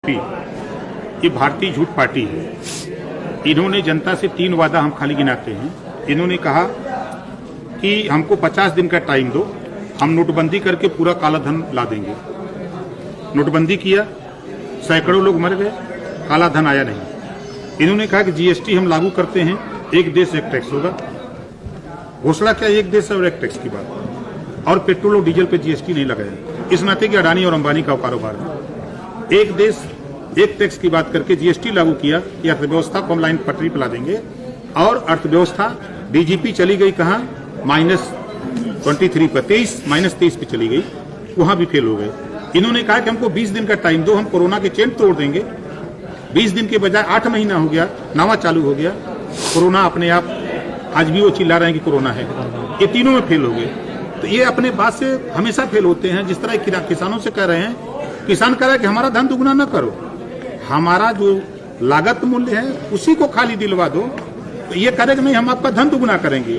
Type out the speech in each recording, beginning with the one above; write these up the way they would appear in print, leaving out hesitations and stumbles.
BJP, ये भारतीय झूठ पार्टी है। इन्होंने जनता से 3 वादा हम खाली गिनाते हैं। इन्होंने कहा कि हमको 50 दिन का टाइम दो, हम नोटबंदी करके पूरा काला धन ला देंगे। नोटबंदी किया, सैकड़ों लोग मर गए, काला धन आया नहीं। इन्होंने कहा कि जीएसटी हम लागू करते हैं, एक देश एक टैक्स होगा। घोषणा क्या, एक देश और एक टैक्स की बात। और पेट्रोल और डीजल पे जीएसटी नहीं लगाया, इस नाते कि अडानी और अंबानी का कारोबार है। एक देश एक टैक्स की बात करके जीएसटी लागू किया कि अर्थव्यवस्था को हम लाइन पटरी पे ला देंगे। और अर्थव्यवस्था डीजीपी चली गई कहाँ, -23 पर, -23 पे चली गई, वहां भी फेल हो गए। इन्होंने कहा कि हमको 20 दिन का टाइम दो, हम कोरोना के चेन तोड़ देंगे। 20 दिन के बजाय 8 महीना हो गया, नवा चालू हो गया कोरोना अपने आप। आज भी वो चिल्ला रहे हैं कि कोरोना है। ये तीनों में फेल हो गए। तो ये अपने बात से हमेशा फेल होते हैं। जिस तरह किसानों से कह रहे हैं, किसान कह रहा है कि हमारा धन दुगुना न करो, हमारा जो लागत मूल्य है उसी को खाली दिलवा दो। तो ये कह रहे कि नहीं, हम आपका धन दुगुना करेंगे।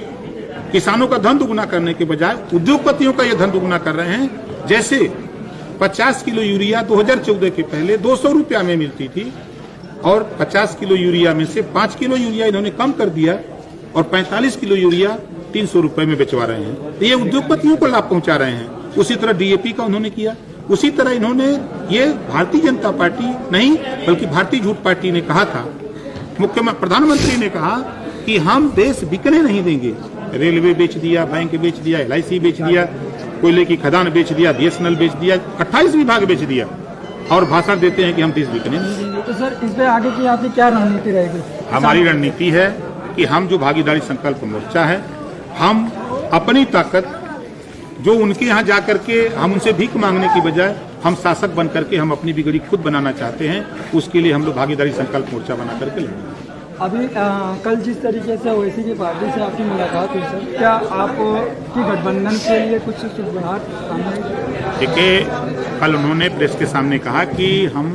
किसानों का धन दुगुना करने के बजाय उद्योगपतियों का ये धन दुगुना कर रहे हैं। जैसे 50 किलो यूरिया 2014 के पहले 200 रुपया में मिलती थी, और 50 किलो यूरिया में से 5 किलो यूरिया इन्होंने कम कर दिया और 45 किलो यूरिया 300 रुपए में बेचवा रहे हैं। तो ये उद्योगपतियों को लाभ पहुंचा रहे हैं। उसी तरह डीएपी का उन्होंने किया। उसी तरह इन्होंने, ये भारतीय जनता पार्टी नहीं बल्कि भारतीय झूठ पार्टी ने कहा था, मुख्यमंत्री प्रधानमंत्री ने कहा कि हम देश बिकने नहीं देंगे। रेलवे बेच दिया, बैंक बेच दिया, LIC बेच दिया, कोयले की खदान बेच दिया, BSNL बेच दिया, 28 विभाग बेच दिया, और भाषण देते हैं कि हम देश बिकने नहीं देंगे। तो सर, इस पे आगे की आपकी क्या रणनीति रहेगी? हमारी रणनीति है कि हम जो भागीदारी संकल्प मोर्चा है, हम अपनी ताकत, जो उनके यहाँ जाकर के हम उनसे भीख मांगने की बजाय हम शासक बन करके हम अपनी बिगड़ी खुद बनाना चाहते हैं। उसके लिए हम लोग भागीदारी संकल्प मोर्चा बना करके लड़ेंगे। अभी कल जिस तरीके से ओवैसी की पार्टी से आपकी मुलाकात हुई सर, क्या आपकी गठबंधन के लिए कुछ सुझाव सामने? देखिए, कल उन्होंने प्रेस के सामने कहा कि हम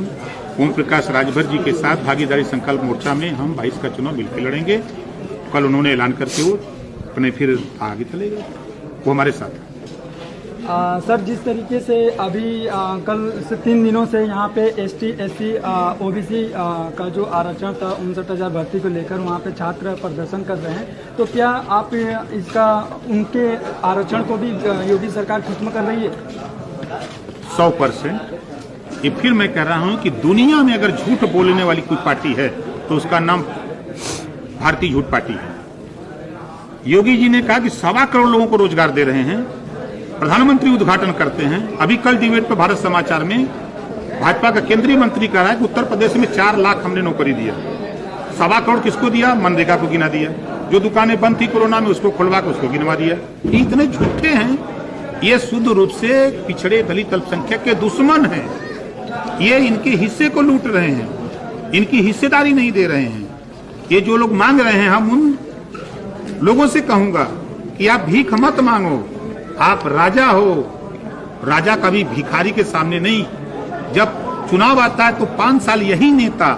ओम प्रकाश राजभर जी के साथ भागीदारी संकल्प मोर्चा में हम 22 का चुनाव मिलकर लड़ेंगे। कल उन्होंने ऐलान करके वो अपने फिर आगे चले गए, वो हमारे साथ। सर, जिस तरीके से अभी कल से 3 दिनों से यहाँ पे ST SC OBC का जो आरक्षण था 59,000 भर्ती को लेकर वहाँ पे छात्र प्रदर्शन कर रहे हैं, तो क्या आप इसका, उनके आरक्षण को भी योगी सरकार खत्म कर रही है? 100%। ये फिर मैं कह रहा हूँ कि दुनिया में अगर झूठ बोलने वाली कोई पार्टी है तो उसका नाम भारतीय झूठ पार्टी है। योगी जी ने कहा कि 1.25 करोड़ लोगों को रोजगार दे रहे हैं, प्रधानमंत्री उद्घाटन करते हैं। अभी कल डिबेट पर भारत समाचार में भाजपा का केंद्रीय मंत्री कह रहा है कि उत्तर प्रदेश में 4 लाख हमने नौकरी दिया। 1.25 करोड़ किसको दिया? मनरेगा को गिना दिया। जो दुकानें बंद थी कोरोना में उसको खुलवा के उसको गिनवा दिया। ये इतने झूठे हैं, ये शुद्ध रूप से पिछड़े दलित अल्पसंख्यक के दुश्मन हैं। ये इनके हिस्से को लूट रहे हैं, इनकी हिस्सेदारी नहीं दे रहे हैं। ये जो लोग मांग रहे हैं, हम उन लोगों से कहूंगा कि आप भीख मत मांगो, आप राजा हो। राजा कभी भिखारी के सामने नहीं। जब चुनाव आता है तो 5 साल यही नेता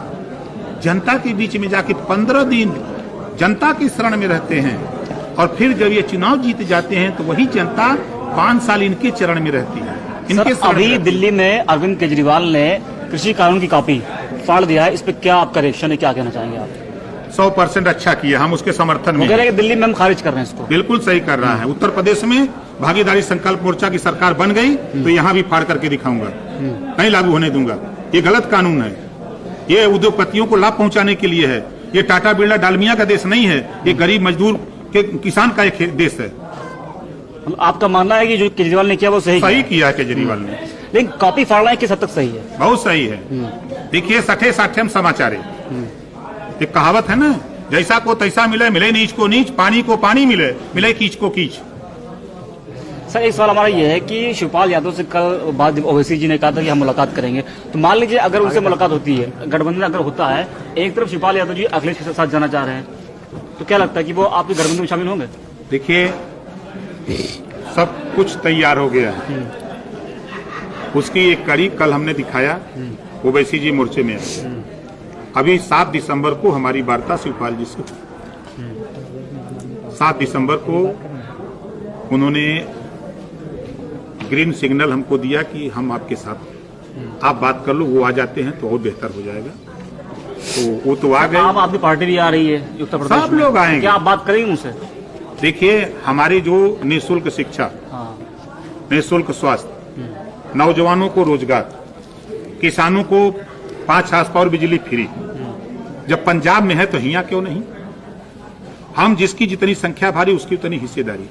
जनता के बीच में जाके 15 दिन जनता की शरण में रहते हैं, और फिर जब ये चुनाव जीत जाते हैं तो वही जनता 5 साल इनके चरण में रहती है। इनके अभी दिल्ली में अरविंद केजरीवाल ने कृषि कानून की कॉपी फाड़ दिया है, इस पर क्या आपका रिएक्शन है, क्या कहना चाहेंगे आप? 100% अच्छा किया, हम उसके समर्थन में। कह रहे हैं कि दिल्ली में हम खारिज कर रहे हैं इसको। बिल्कुल सही कर रहा है। उत्तर प्रदेश में भागीदारी संकल्प मोर्चा की सरकार बन गई तो यहाँ भी फाड़ करके दिखाऊंगा, नहीं लागू होने दूंगा। ये गलत कानून है, ये उद्योगपतियों को लाभ पहुंचाने के लिए है। ये टाटा बिरला डालमिया का देश नहीं है, ये गरीब मजदूर के किसान का एक देश है। आपका मानना है कि जो केजरीवाल ने किया वो सही किया है केजरीवाल ने, लेकिन कॉपी फाड़ना है किस हद तक सही है? बहुत सही है। देखिए, सठे साठे समाचार है। एक कहावत है ना, जैसा को तैसा मिले, मिले नीच को नीच, पानी को पानी मिले, मिले कीच को कीच। सर, एक सवाल हमारा ये है कि शिवपाल यादव से कल बाद ओवैसी जी ने कहा था कि हम मुलाकात करेंगे, तो मान लीजिए अगर उनसे मुलाकात होती है, गठबंधन अगर होता है, एक तरफ शिवपाल यादव जी अखिलेश के साथ जाना चाह रहे हैं, तो क्या लगता है कि वो आपके गठबंधन में शामिल होंगे? देखिए, सब कुछ तैयार हो गया है। उसकी एक कड़ी कल हमने दिखाया, ओवैसी जी मोर्चे में आए। अभी 7 दिसंबर को हमारी वार्ता शिवपाल जी से, 7 दिसंबर को उन्होंने ग्रीन सिग्नल हमको दिया कि हम आपके साथ आप बात कर लो, वो आ जाते हैं तो और बेहतर हो जाएगा। तो वो तो आ गए, आप आपकी पार्टी भी आ रही है उत्तर प्रदेश सब में। लोग आएंगे। क्या आप बात करेंगे उनसे? देखिए, हमारी जो निःशुल्क शिक्षा, हाँ। निःशुल्क स्वास्थ्य, नौजवानों को रोजगार, किसानों को 5 हार्स पावर बिजली फ्री, जब पंजाब में है तो हियां क्यों नहीं? हम जिसकी जितनी संख्या भारी उसकी उतनी हिस्सेदारी।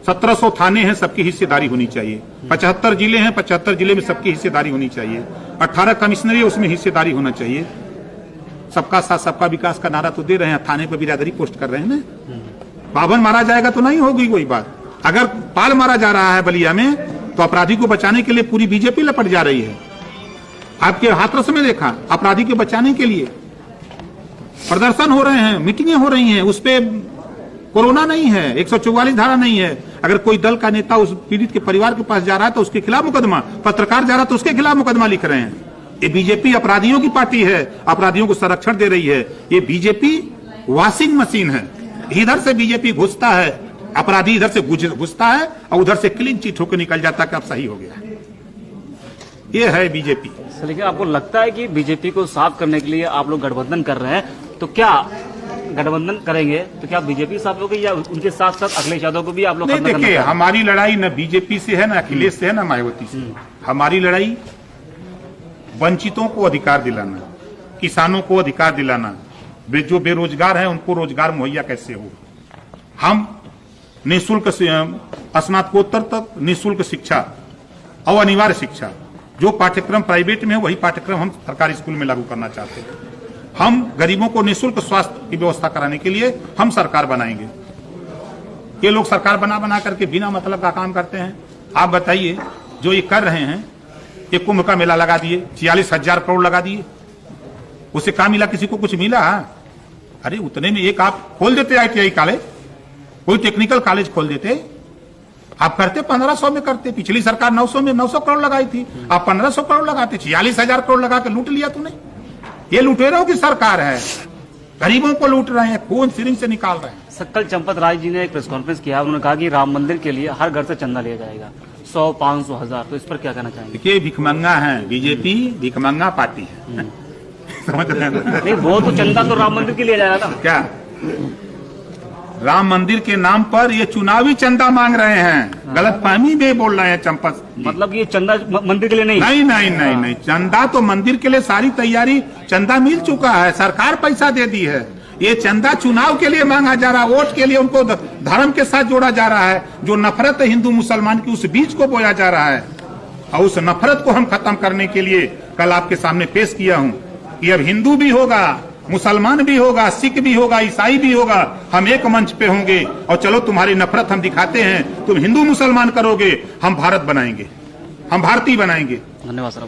1700 थाने हैं, सबकी हिस्सेदारी होनी चाहिए। 75 जिले हैं, 75 जिले में सबकी हिस्सेदारी होनी चाहिए। 18 कमिश्नरी है, उसमें हिस्सेदारी होना चाहिए। सबका साथ सबका विकास का नारा तो दे रहे हैं, थाने पर बिरादरी पोस्ट कर रहे हैं ना। बावन मारा जाएगा तो नहीं होगी कोई बात। अगर पाल मारा जा रहा है बलिया में, तो अपराधी को बचाने के लिए पूरी बीजेपी लपट जा रही है। आपके हाथरस में देखा, अपराधी के बचाने के लिए प्रदर्शन हो रहे हैं, मीटिंगें हो रही हैं, उस पे कोरोना नहीं है, 144 धारा नहीं है। अगर कोई दल का नेता उस पीड़ित के परिवार के पास जा रहा है तो उसके खिलाफ मुकदमा, पत्रकार जा रहा है तो उसके खिलाफ मुकदमा लिख रहे हैं। ये बीजेपी अपराधियों की पार्टी है, अपराधियों को संरक्षण दे रही है। ये बीजेपी वॉशिंग मशीन है। इधर से बीजेपी घुसता है, अपराधी इधर से घुसता है और उधर से क्लीन चिट होकर निकल जाता है कि अब सही हो गया। ये है बीजेपी। लेकिन आपको लगता है कि बीजेपी को साफ करने के लिए आप लोग गठबंधन कर रहे हैं, तो क्या गठबंधन करेंगे तो क्या बीजेपी साफ होगी या उनके साथ साथ अखिलेश यादव को भी आप लोग? नहीं, देखिए, हमारी लड़ाई न बीजेपी से है, न अखिलेश से है, न मायावती से। हमारी लड़ाई वंचितों को अधिकार दिलाना, किसानों को अधिकार दिलाना, जो बेरोजगार हैं उनको रोजगार मुहैया कैसे हो। हम निःशुल्क स्नातकोत्तर तक निःशुल्क शिक्षा और अनिवार्य शिक्षा, जो पाठ्यक्रम प्राइवेट में है वही पाठ्यक्रम हम सरकारी स्कूल में लागू करना चाहते हैं। हम गरीबों को निःशुल्क स्वास्थ्य की व्यवस्था कराने के लिए हम सरकार बनाएंगे। ये लोग सरकार बना बना करके बिना मतलब का काम करते हैं। आप बताइए, जो ये कर रहे हैं, ये कुंभ का मेला लगा दिए, 46,000 करोड़ लगा दिए, उससे क्या मिला? किसी को कुछ मिला? अरे उतने में एक आप खोल देते ITI कॉलेज, कोई टेक्निकल कॉलेज खोल देते। आप करते 1500 में करते। पिछली सरकार 900 में 900 करोड़ लगाई थी, आप 1500 करोड़ लगाते। 46,000 करोड़ लगा के लूट लिया तूने। ये लुटेरों की सरकार है, गरीबों को लूट रहे हैं, खून सिरिंज से निकाल रहे हैं। कल चंपत राय जी ने एक प्रेस कॉन्फ्रेंस किया, उन्होंने कहा कि राम मंदिर के लिए हर घर से चंदा लिया जाएगा, 100, 500, 1000। तो इस पर क्या कहना चाहेंगे? देखिए, भिखमंगा है बीजेपी, भिखमंगा पार्टी है। समझ रहे हैं? नहीं, वो तो चंदा तो राम मंदिर के लिए जाएगा ना। क्या राम मंदिर के नाम पर ये चुनावी चंदा मांग रहे हैं? गलतफहमी में बोल रहे हैं चंपत। मतलब ये चंदा मंदिर के लिए नहीं? नहीं नहीं नहीं नहीं, चंदा तो मंदिर के लिए सारी तैयारी, चंदा मिल चुका है, सरकार पैसा दे दी है। ये चंदा चुनाव के लिए मांगा जा रहा है, वोट के लिए उनको धर्म के साथ जोड़ा जा रहा है। जो नफरत है हिंदू मुसलमान की, उस बीज को बोया जा रहा है। और उस नफरत को हम खत्म करने के लिए कल आपके सामने पेश किया हूं कि अब हिंदू भी होगा, मुसलमान भी होगा, सिख भी होगा, ईसाई भी होगा, हम एक मंच पे होंगे और चलो तुम्हारी नफरत हम दिखाते हैं, तुम हिंदू मुसलमान करोगे, हम भारत बनाएंगे, हम भारतीय बनाएंगे। धन्यवाद सर।